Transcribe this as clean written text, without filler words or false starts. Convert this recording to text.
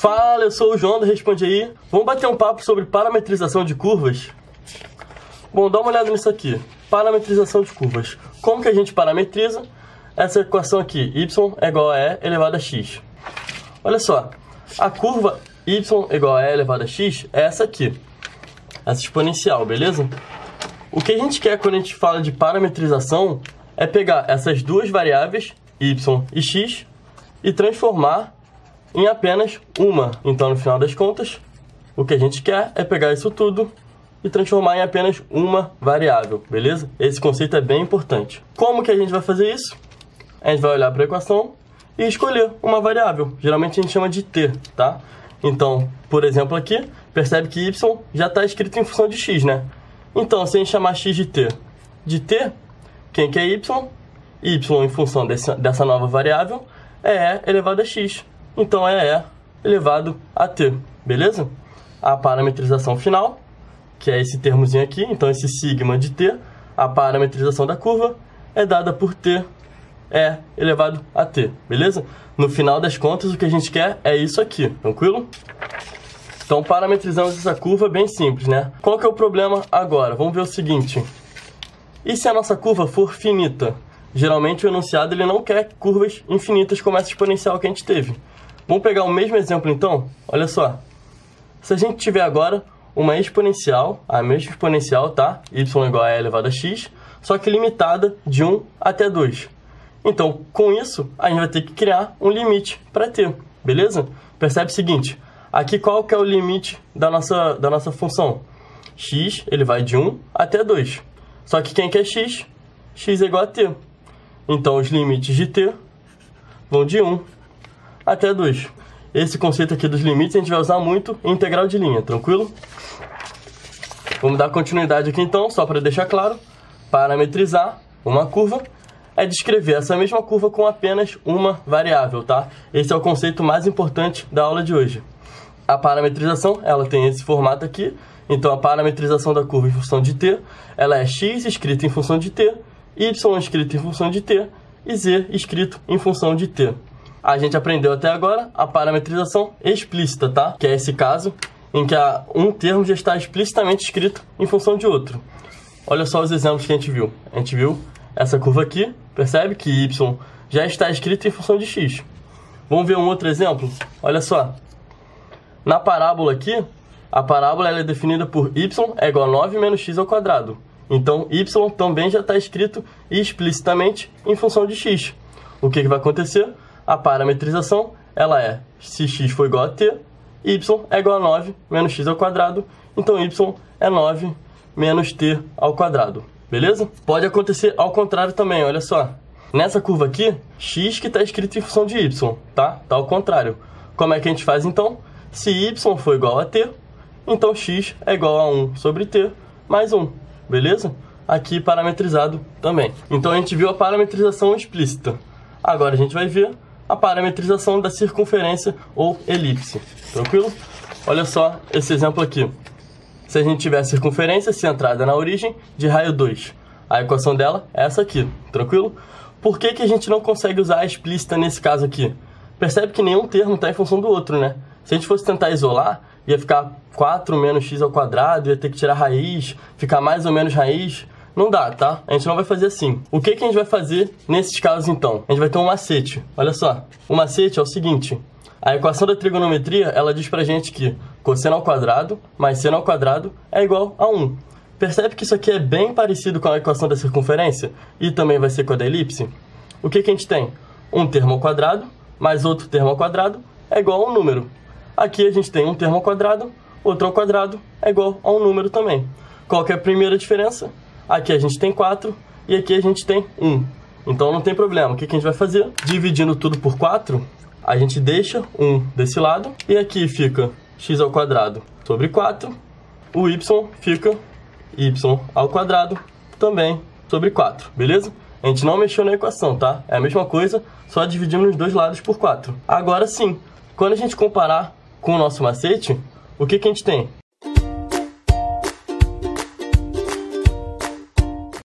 Fala, eu sou o João do Responde Aí. Vamos bater um papo sobre parametrização de curvas? Bom, dá uma olhada nisso aqui. Parametrização de curvas. Como que a gente parametriza essa equação aqui? Y é igual a E elevado a x. Olha só, a curva y igual a E elevado a x é essa aqui. Essa exponencial, beleza? O que a gente quer quando a gente fala de parametrização é pegar essas duas variáveis, y e x, e transformar em apenas uma. Então, no final das contas, o que a gente quer é pegar isso tudo e transformar em apenas uma variável, beleza? Esse conceito é bem importante. Como que a gente vai fazer isso? A gente vai olhar para a equação e escolher uma variável. Geralmente a gente chama de t, tá? Então, por exemplo aqui, percebe que y já está escrito em função de x, né? Então, se a gente chamar x de t, quem que é y? Y em função dessa nova variável é e elevado a x. Então, é e elevado a t, beleza? A parametrização final, que é esse termozinho aqui, então esse sigma de t, a parametrização da curva é dada por t e elevado a t, beleza? No final das contas, o que a gente quer é isso aqui, tranquilo? Então, parametrizamos essa curva bem simples, né? Qual que é o problema agora? Vamos ver o seguinte. E se a nossa curva for finita? Geralmente o enunciado ele não quer curvas infinitas como essa exponencial que a gente teve. Vamos pegar o mesmo exemplo então? Olha só. Se a gente tiver agora uma exponencial, a mesma exponencial, tá? Y igual a E elevado a x, só que limitada de 1 até 2. Então, com isso, a gente vai ter que criar um limite para t, beleza? Percebe o seguinte, aqui qual que é o limite da nossa função? X, ele vai de 1 até 2. Só que quem que é x? X é igual a t. Então, os limites de t vão de 1 até 2. Esse conceito aqui dos limites a gente vai usar muito em integral de linha, tranquilo? Vamos dar continuidade aqui então, só para deixar claro. Parametrizar uma curva é descrever essa mesma curva com apenas uma variável, tá? Esse é o conceito mais importante da aula de hoje. A parametrização, ela tem esse formato aqui. Então, a parametrização da curva em função de t, ela é x escrito em função de t, y escrito em função de t e z escrito em função de t. A gente aprendeu até agora a parametrização explícita, tá? Que é esse caso em que um termo já está explicitamente escrito em função de outro. Olha só os exemplos que a gente viu. A gente viu essa curva aqui, percebe que y já está escrito em função de x. Vamos ver um outro exemplo? Olha só. Na parábola aqui, a parábola ela é definida por y é igual a 9 menos x ao quadrado. Então, y também já está escrito explicitamente em função de x. O que vai acontecer? A parametrização ela é, se x for igual a t, y é igual a 9 menos x ao quadrado. Então, y é 9 menos t ao quadrado. Beleza? Pode acontecer ao contrário também, olha só. Nessa curva aqui, x que está escrito em função de y, tá? Tá ao contrário. Como é que a gente faz então? Se y for igual a t, então x é igual a 1 sobre t mais 1, beleza? Aqui parametrizado também. Então a gente viu a parametrização explícita. Agora a gente vai ver a parametrização da circunferência ou elipse, tranquilo? Olha só esse exemplo aqui. Se a gente tiver a circunferência centrada na origem de raio 2, a equação dela é essa aqui, tranquilo? Por que a gente não consegue usar a explícita nesse caso aqui? Percebe que nenhum termo está em função do outro, né? Se a gente fosse tentar isolar, ia ficar 4 menos x ao quadrado, ia ter que tirar raiz, ficar mais ou menos raiz. Não dá, tá? A gente não vai fazer assim. O que a gente vai fazer nesses casos, então? A gente vai ter um macete. Olha só. O macete é o seguinte. A equação da trigonometria, ela diz pra gente que cosseno ao quadrado mais seno ao quadrado é igual a 1. Percebe que isso aqui é bem parecido com a equação da circunferência? E também vai ser com a da elipse? O que a gente tem? Um termo ao quadrado mais outro termo ao quadrado é igual a um número. Aqui a gente tem um termo ao quadrado, outro ao quadrado é igual a um número também. Qual que é a primeira diferença? Aqui a gente tem 4 e aqui a gente tem 1. Então não tem problema. O que a gente vai fazer? Dividindo tudo por 4, a gente deixa 1 desse lado. E aqui fica x ao quadrado sobre 4. O y fica y ao quadrado também sobre 4. Beleza? A gente não mexeu na equação, tá? É a mesma coisa, só dividimos os dois lados por 4. Agora sim, quando a gente comparar com o nosso macete, o que a gente tem?